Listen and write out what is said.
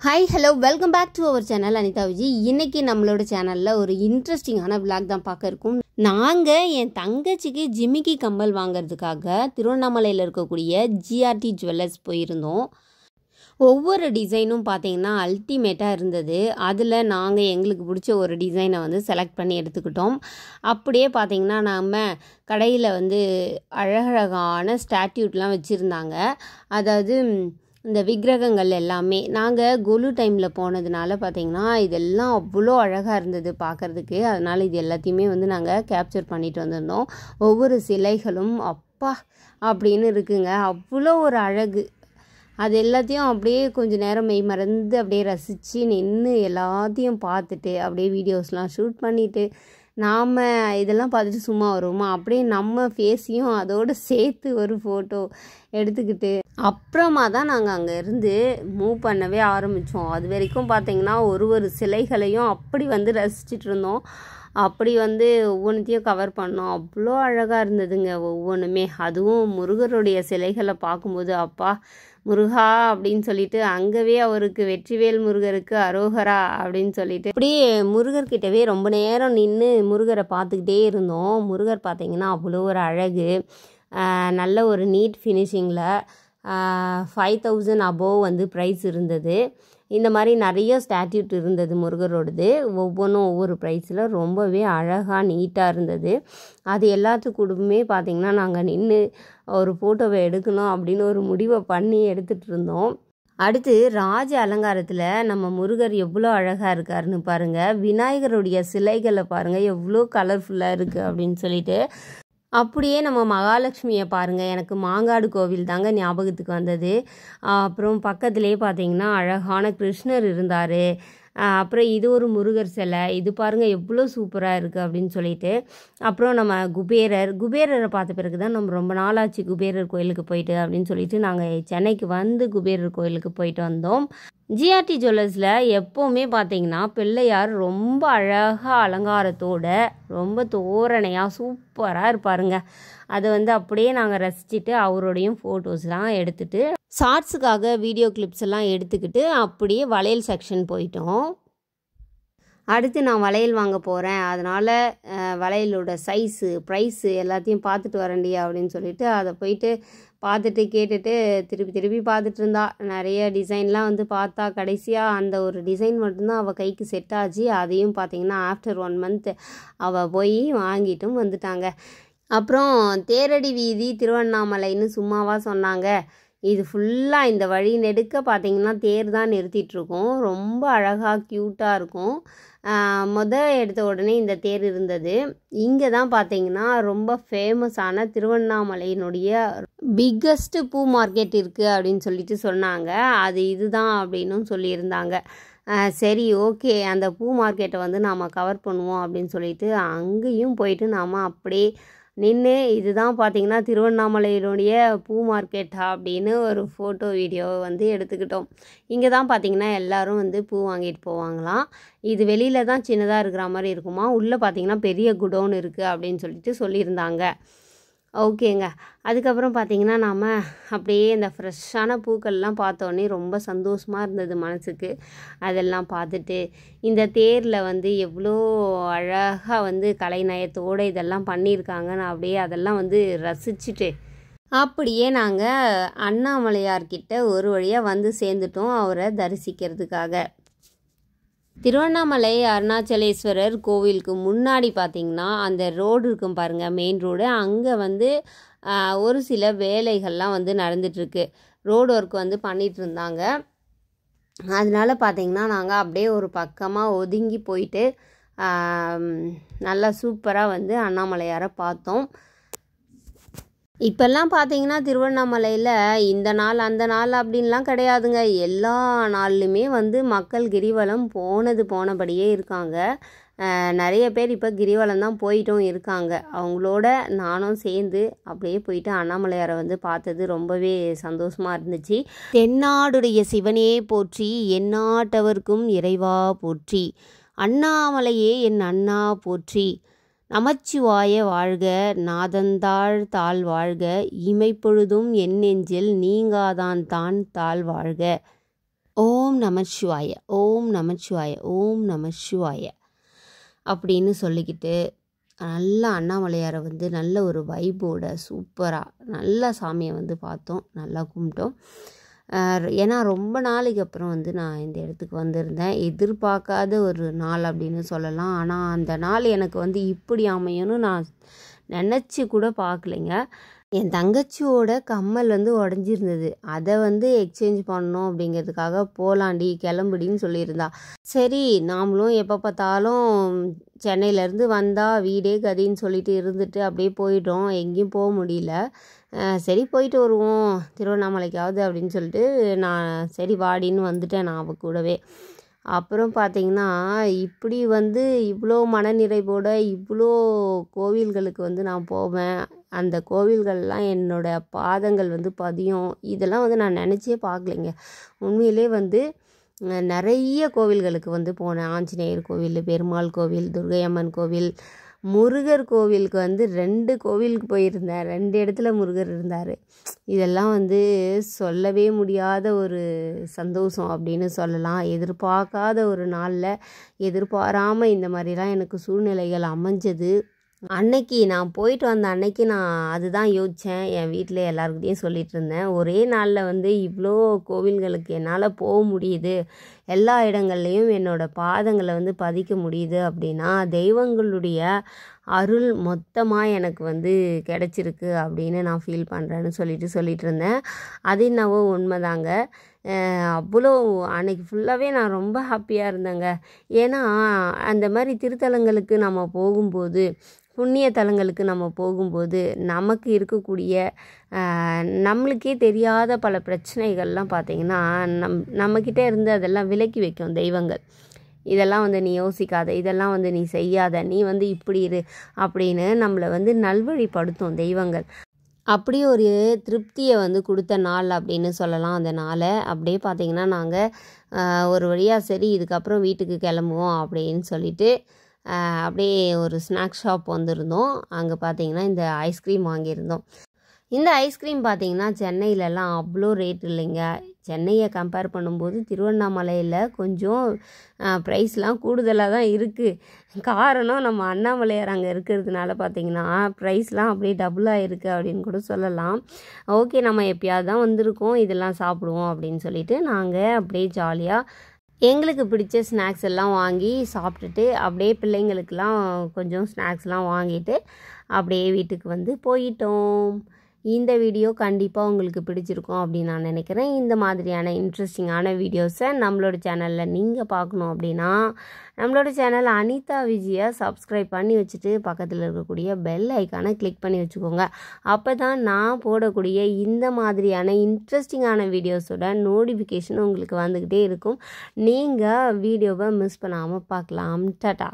Hi hello welcome back to our channel Anitha Vijay. இன்றைக்கி நம்மளோட சேனலில் ஒரு இன்ட்ரெஸ்டிங்கான விளாக் தான் பார்க்க இருக்கோம். நாங்கள் என் தங்கச்சிக்கு ஜிமிக்கி கம்பல் வாங்கிறதுக்காக திருவண்ணாமலையில் இருக்கக்கூடிய ஜிஆர்டி ஜுவல்லர்ஸ் போயிருந்தோம். ஒவ்வொரு டிசைனும் பார்த்திங்கன்னா அல்டிமேட்டாக இருந்தது. அதில் நாங்கள் எங்களுக்கு பிடிச்ச ஒரு டிசைனை வந்து செலக்ட் பண்ணி எடுத்துக்கிட்டோம். அப்படியே பார்த்திங்கன்னா நம்ம கடையில் வந்து அழகழகான ஸ்டாட்யூட்லாம் வச்சுருந்தாங்க. அதாவது இந்த விக்கிரகங்கள் எல்லாமே நாங்கள் கொலு டைமில் போனதுனால பார்த்திங்கன்னா இதெல்லாம் அவ்வளோ அழகாக இருந்தது பார்க்குறதுக்கு. அதனால் இது எல்லாத்தையுமே வந்து நாங்கள் கேப்சர் பண்ணிட்டு வந்திருந்தோம். ஒவ்வொரு சிலைகளும் அப்பா அப்படின்னு இருக்குங்க, அவ்வளோ ஒரு அழகு. அது எல்லாத்தையும் அப்படியே கொஞ்சம் நேரம் மெய் மறந்து அப்படியே ரசித்து நின்று எல்லாத்தையும் பார்த்துட்டு அப்படியே வீடியோஸ்லாம் ஷூட் பண்ணிவிட்டு நாம் இதெல்லாம் பார்த்துட்டு சும்மா வருவோமா, அப்படியே நம்ம ஃபேஸையும் அதோடு சேர்த்து ஒரு ஃபோட்டோ எடுத்துக்கிட்டு அப்புறமா தான் நாங்கள் அங்கே இருந்து மூவ் பண்ணவே ஆரம்பித்தோம். அது வரைக்கும் பார்த்திங்கன்னா ஒரு சிலைகளையும் அப்படி வந்து ரசிச்சுட்டு இருந்தோம். அப்படி வந்து ஒவ்வொன்றையும் கவர் பண்ணோம். அவ்வளோ அழகாக இருந்ததுங்க ஒவ்வொன்றுமே. அதுவும் முருகருடைய சிலைகளை பார்க்கும்போது அப்பா முருகா அப்படின்னு சொல்லிட்டு அங்கவே அவருக்கு வெற்றிவேல் முருகருக்கு அரோகரா அப்படின்னு சொல்லிட்டு அப்படியே முருகர்கிட்டவே ரொம்ப நேரம் நின்று முருகரை பார்த்துக்கிட்டே இருந்தோம். முருகர் பார்த்திங்கன்னா அவ்வளோ ஒரு அழகு, நல்ல ஒரு நீட் ஃபினிஷிங்கில் 5000 அபோவ் வந்து ப்ரைஸ் இருந்தது. இந்த மாதிரி நிறைய ஸ்டாட்யூட் இருந்தது முருகரோடது. ஒவ்வொன்றும் ஒவ்வொரு ப்ரைஸில் ரொம்பவே அழகாக நீட்டாக இருந்தது. அது எல்லாத்துக்கூடமே பார்த்திங்கன்னா நாங்கள் நின்று ஒரு ஃபோட்டோவை எடுக்கணும் அப்படின்னு ஒரு முடிவை பண்ணி எடுத்துகிட்டு இருந்தோம். அடுத்து ராஜ அலங்காரத்தில் நம்ம முருகர் எவ்வளோ அழகாக இருக்காருன்னு பாருங்கள். விநாயகருடைய சிலைகளை பாருங்கள் எவ்வளோ கலர்ஃபுல்லாக இருக்குது அப்படின்னு சொல்லிட்டு. அப்படியே நம்ம மகாலட்சுமியை பாருங்கள், எனக்கு மாங்காடு கோவில் தாங்க ஞாபகத்துக்கு வந்தது. அப்புறம் பக்கத்துலேயே பார்த்தீங்கன்னா அழகான கிருஷ்ணர் இருந்தார். அப்புறம் இது ஒரு முருகர் சிலை, இது பாருங்கள் எவ்வளோ சூப்பராக இருக்குது அப்படின்னு சொல்லிட்டு. அப்புறம் நம்ம குபேரரை பார்த்த பிறகு தான் நம்ம ரொம்ப நாளாச்சு குபேரர் கோயிலுக்கு போயிட்டு அப்படின்னு சொல்லிட்டு நாங்கள் சென்னைக்கு வந்து குபேரர் கோயிலுக்கு போயிட்டு வந்தோம். ஜிஆர்டி ஜுவல்லர்ஸில் எப்போவுமே பார்த்திங்கன்னா பிள்ளையார் ரொம்ப அழகாக அலங்காரத்தோட ரொம்ப தோரணையாக சூப்பராக இருப்பாருங்க. அதை வந்து அப்படியே நாங்கள் ரசிச்சுட்டு அவரோடையும் ஃபோட்டோஸ்லாம் எடுத்துகிட்டு ஷார்ட்ஸுக்காக வீடியோ கிளிப்ஸ் எல்லாம் எடுத்துக்கிட்டு அப்படியே வளையல் செக்ஷன் போயிட்டோம். அடுத்து நான் வளையல் வாங்க போகிறேன், அதனால் வளையலோட சைஸு ப்ரைஸு எல்லாத்தையும் பார்த்துட்டு வரேன்டி அப்படின்னு சொல்லிட்டு அதை போயிட்டு பார்த்துட்டு கேட்டுட்டு திருப்பி பார்த்துட்டு இருந்தா. நிறைய டிசைன்லாம் வந்து பார்த்தா கடைசியாக அந்த ஒரு டிசைன் மட்டும்தான் அவள் கைக்கு செட் ஆச்சு. அதையும் பார்த்திங்கன்னா ஆஃப்டர் 1 month அவள் போய் வாங்கிட்டும் வந்துட்டாங்க. அப்புறம் தேரடி வீதி திருவண்ணாமலைன்னு சும்மாவா சொன்னாங்க. இது ஃபுல்லாக இந்த வழி நெடுக்க பார்த்திங்கன்னா தேர் தான் நிறுத்திட்டுருக்கோம். ரொம்ப அழகாக க்யூட்டாக இருக்கும். எடுத்த உடனே இந்த தேர் இருந்தது. இங்கே தான் பார்த்திங்கன்னா ரொம்ப ஃபேமஸான திருவண்ணாமலையினுடைய பிக்கஸ்ட்டு பூ மார்க்கெட் இருக்குது அப்படின்னு சொல்லிட்டு சொன்னாங்க. அது இதுதான் அப்படின்னும் சொல்லியிருந்தாங்க. சரி ஓகே, அந்த பூ மார்க்கெட்டை வந்து நாம் கவர் பண்ணுவோம் அப்படின்னு சொல்லிட்டு அங்கேயும் போயிட்டு நாம் அப்படியே நின்று இதுதான் பார்த்திங்கன்னா திருவண்ணாமலையினுடைய பூ மார்க்கெட் அப்படின்னு ஒரு ஃபோட்டோ வீடியோ வந்து எடுத்துக்கிட்டோம். இங்கே தான் பார்த்திங்கன்னா எல்லோரும் வந்து பூ வாங்கிட்டு போவாங்களாம். இது வெளியில் தான் சின்னதாக இருக்கிற மாதிரி இருக்குமா, உள்ளே பார்த்திங்கன்னா பெரிய குடோன் இருக்குது அப்படின்னு சொல்லிட்டு சொல்லியிருந்தாங்க. ஓகேங்க. அதுக்கப்புறம் பார்த்திங்கன்னா நாம் அப்படியே இந்த ஃப்ரெஷ்ஷான பூக்கள்லாம் பார்த்தோன்னே ரொம்ப சந்தோஷமாக இருந்தது மனசுக்கு. அதெல்லாம் பார்த்துட்டு இந்த தேரில் வந்து எவ்வளோ அழகாக வந்து கலைநயத்தோடு இதெல்லாம் பண்ணியிருக்காங்கன்னு அப்படியே அதெல்லாம் வந்து ரசிச்சுட்டு அப்படியே நாங்கள் அண்ணாமலையார்கிட்ட ஒரு வழியாக வந்து சேர்ந்துட்டோம் அவரை தரிசிக்கிறதுக்காக. திருவண்ணாமலை அருணாச்சலேஸ்வரர் கோவிலுக்கு முன்னாடி பார்த்திங்கன்னா அந்த ரோடு இருக்கும் பாருங்கள், மெயின் ரோடு. அங்கே வந்து ஒரு சில வேலைகள்லாம் வந்து நடந்துகிட்ருக்கு. ரோடு ஒர்க் வந்து பண்ணிகிட்டு இருந்தாங்க. அதனால் பார்த்திங்கன்னா நாங்கள் அப்படியே ஒரு பக்கமாக ஒதுங்கி போயிட்டு நல்லா சூப்பராக வந்து அண்ணாமலையாரை பார்த்தோம். இப்போல்லாம் பார்த்திங்கன்னா திருவண்ணாமலையில் இந்த நாள் அந்த நாள் அப்படின்லாம் கிடையாதுங்க. எல்லா நாள்லையுமே வந்து மக்கள் கிரிவலம் போனபடியே இருக்காங்க. நிறைய பேர் இப்போ கிரிவலம் தான் போயிட்டும் இருக்காங்க. அவங்களோட நானும் சேர்ந்து அப்படியே போயிட்டு அண்ணாமலையாரை வந்து பார்த்தது ரொம்பவே சந்தோஷமாக இருந்துச்சு. தென்னாடுடைய சிவனே போற்றி, எந்நாட்டவர்க்கும் இறைவா போற்றி, அண்ணாமலையே என் அண்ணா போற்றி, நமச்சிவாய வாழ்க, நாதந்தாள் தாழ் வாழ்க, இமைப்பொழுதும் என் நெஞ்சில் நீங்காதான் தான் தாழ் வாழ்க. ஓம் நமச்சிவாய, ஓம் நமச்சிவாய, ஓம் நமச்சிவாய அப்படின்னு சொல்லிக்கிட்டு நல்லா அண்ணாமலையாரை வந்து நல்ல ஒரு வைபோட சூப்பராக நல்லா சாமியை வந்து பார்த்தோம், நல்லா கும்பிட்டோம். ஏன்னா ரொம்ப நாளைக்கு அப்புறம் வந்து நான் இந்த இடத்துக்கு வந்திருந்தேன். எதிர்பார்க்காத ஒரு நாள் அப்படின்னு சொல்லலாம். ஆனால் அந்த நாள் எனக்கு வந்து இப்படி அமையும்னு நான் நினச்சி கூட பார்க்கலைங்க. என் தங்கச்சியோட கம்மல் வந்து உடஞ்சிருந்தது. அதை வந்து எக்ஸ்சேஞ்ச் பண்ணணும் அப்படிங்கிறதுக்காக போலாண்டி கிளம்புடின்னு சொல்லியிருந்தா. சரி நாமளும் எப்போ பார்த்தாலும் சென்னையிலேருந்து வந்தால் வீடே கதின்னு சொல்லிட்டு இருந்துட்டு அப்படியே போயிட்டோம், எங்கேயும் போக முடியல. சரி போயிட்டு வருவோம் திருவண்ணாமலைக்காவது அப்படின்னு சொல்லிட்டு நான் சரி வாடின்னு வந்துட்டேன் நான் அவ கூடவே. அப்புறம் பார்த்திங்கன்னா இப்படி வந்து இவ்வளோ மனநிறைவோட இவ்வளோ கோவில்களுக்கு வந்து நான் போவேன், அந்த கோவில்கள்லாம் என்னோடய பாதங்கள் வந்து பதியும், இதெல்லாம் வந்து நான் நினச்சே பார்க்கலைங்க. உண்மையிலே வந்து நிறைய கோவில்களுக்கு வந்து போனேன். ஆஞ்சநேயர் கோவில், பெருமாள் கோவில், துர்கை அம்மன் கோவில், முருகர் கோவிலுக்கு வந்து 2 கோவிலுக்கு போயிருந்தேன். 2 இடத்துல முருகர் இருந்தார். இதெல்லாம் வந்து சொல்லவே முடியாத ஒரு சந்தோஷம் அப்படின்னு சொல்லலாம். எதிர்பார்க்காத ஒரு நாளில் எதிர்பாராமல் இந்த மாதிரிலாம் எனக்கு சூழ்நிலைகள் அமைஞ்சது. அன்னைக்கு நான் போயிட்டு வந்த அன்னைக்கு நான் அதுதான் யோசித்தேன், என் வீட்டில் எல்லாருக்கிட்டையும் சொல்லிகிட்டு இருந்தேன். ஒரே நாளில் வந்து இவ்வளோ கோவில்களுக்கு என்னால் போக முடியுது, எல்லா இடங்கள்லையும் என்னோடய பாதங்களை வந்து பதிக்க முடியுது அப்படின்னா தெய்வங்களுடைய அருள் மொத்தமாக எனக்கு வந்து கிடச்சிருக்கு அப்படின்னு நான் ஃபீல் பண்ணுறேன்னு சொல்லிட்டு இருந்தேன். அது என்னவோ உண்மைதாங்க. அவ்வளோ அன்னைக்கு ஃபுல்லாகவே நான் ரொம்ப ஹாப்பியாக இருந்தேங்க. ஏன்னா அந்த மாதிரி திருத்தலங்களுக்கு நம்ம போகும்போது, புண்ணிய தலங்களுக்கு நம்ம போகும்போது நமக்கு இருக்கக்கூடிய நம்மளுக்கே தெரியாத பல பிரச்சனைகள்லாம் பார்த்திங்கன்னா நம்மக்கிட்ட இருந்து அதெல்லாம் விலக்கி வைக்கும் தெய்வங்கள். இதெல்லாம் வந்து நீ யோசிக்காத, இதெல்லாம் வந்து நீ செய்யாத, நீ வந்து இப்படி இரு அப்படின்னு நம்மளை வந்து நல்வழிப்படுத்தும் தெய்வங்கள். அப்படி ஒரு திருப்தியை வந்து கொடுத்த நாள் அப்படின்னு சொல்லலாம் அந்த நாளை. அப்படியே பார்த்திங்கன்னா நாங்கள் ஒரு வழியாக சரி இதுக்கப்புறம் வீட்டுக்கு கிளம்புவோம் அப்படின்னு சொல்லிட்டு அப்படியே ஒரு ஸ்நாக்ஸ் ஷாப் வந்திருந்தோம். அங்கே பார்த்திங்கன்னா இந்த ஐஸ்கிரீம் வாங்கியிருந்தோம். இந்த ஐஸ்கிரீம் பார்த்திங்கன்னா சென்னையிலலாம் அவ்வளோ ரேட் இல்லைங்க. சென்னையை கம்பேர் பண்ணும்போது திருவண்ணாமலையில் கொஞ்சம் ப்ரைஸ்லாம் கூடுதலாக தான் இருக்குது. காரணம் நம்ம அண்ணாமலையார் அங்கே இருக்கிறதுனால பார்த்திங்கன்னா ப்ரைஸ்லாம் அப்படியே டபுளாக இருக்குது அப்படின்னு கூட சொல்லலாம். ஓகே நம்ம எப்பயாவது தான் வந்திருக்கோம், இதெல்லாம் சாப்பிடுவோம் அப்படின்னு சொல்லிட்டு நாங்கள் அப்படியே ஜாலியாக எங்களுக்கு பிடிச்ச ஸ்நாக்ஸ் எல்லாம் வாங்கி சாப்பிட்டுட்டு அப்படியே பிள்ளைங்களுக்கெல்லாம் கொஞ்சம் ஸ்நாக்ஸ்லாம் வாங்கிட்டு அப்படியே வீட்டுக்கு வந்து போயிட்டோம். இந்த வீடியோ கண்டிப்பாக உங்களுக்கு பிடிச்சிருக்கும் அப்படின்னு நான் நினைக்கிறேன். இந்த மாதிரியான இன்ட்ரெஸ்டிங்கான வீடியோஸை நம்மளோட சேனலில் நீங்கள் பார்க்கணும் அப்படின்னா நம்மளோட சேனல் அனிதா விஜயை சப்ஸ்கிரைப் பண்ணி வச்சுட்டு பக்கத்தில் இருக்கக்கூடிய பெல் ஐக்கானை கிளிக் பண்ணி வச்சுக்கோங்க. அப்போ தான் நான் போடக்கூடிய இந்த மாதிரியான இன்ட்ரெஸ்டிங்கான வீடியோஸோட நோட்டிஃபிகேஷன் உங்களுக்கு வந்துக்கிட்டே இருக்கும். நீங்கள் வீடியோவை மிஸ் பண்ணாமல் பார்க்கலாம். டாடா.